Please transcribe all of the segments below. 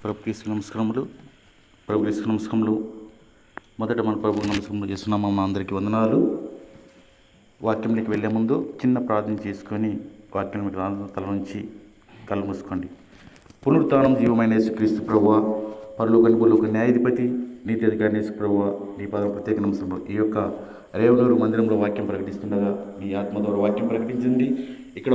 ప్రభుకి నమస్కారములు. ప్రభుకి నమస్కారములు. మొదట మన ప్రభుకి నమస్కారం చేస్తున్నాము. మా అందరికీ వందనాలు. వాక్యంలోకి వెళ్ళే ముందు చిన్న ప్రార్థన చేసుకొని వాక్యం మీకు తల నుంచి కళ్ళు మూసుకోండి. పునరుత్థానం జీవమైన యేసుక్రీస్తు ప్రభువా, పరలోకని భూలోక న్యాయాధిపతి నీతి అధికారి యేసు ప్రభువా, నీ పాదం ప్రత్యేక నమస్కారం. ఈ యొక్క రేవనూరు మందిరంలో వాక్యం ప్రకటిస్తుండగా నీ ఆత్మ ద్వారా వాక్యం ప్రకటించింది. ఇక్కడ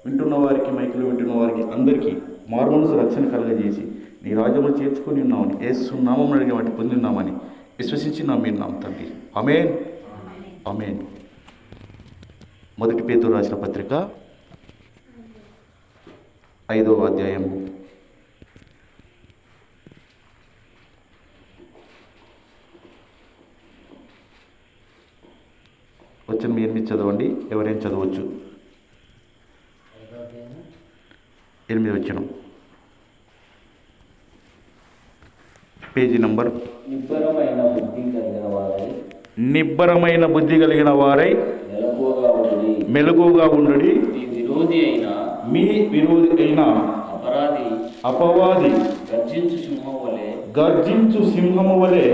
వింటున్న వారికి, మైకులు వింటున్న వారికి అందరికీ మారుమనసు రక్షణ కలగజేసి నీ రాజ్యంలో చేర్చుకొని ఉన్నామని, యేసు నామమున అడిగే వాటిని పొంది ఉన్నామని విశ్వసించి నా మీరు నామ తండ్రి. ఆమేన్, ఆమేన్. మొదటి పేతురు రాసిన పత్రిక 5వ అధ్యాయం 8 చదవండి. ఎవరైనా చదవచ్చు. 8 వచనం, పేజీ నంబర్. నిబ్బరమైన బుద్ధి కలిగిన వారై మెలకువగా ఉండుడి. మీ విరోధి అయిన అపవాది గర్జించు సింహము వలె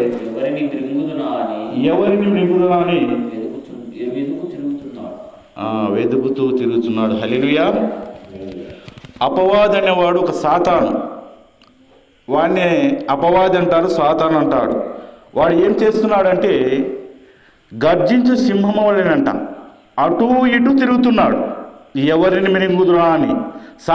ఎవరిని మృంగుదునా అని వెతుకుతూ తిరుగుతున్నాడు. హల్లెలూయా. అపవాది అనేవాడు ఒక సాతాను. వాడిని అపవాది అంటారు, సాతాను అంటాడు. వాడు ఏం చేస్తున్నాడంటే గర్జించు సింహము వలెనంట అటు ఇటు తిరుగుతున్నాడు, ఎవరిని మృంగుదునా అని.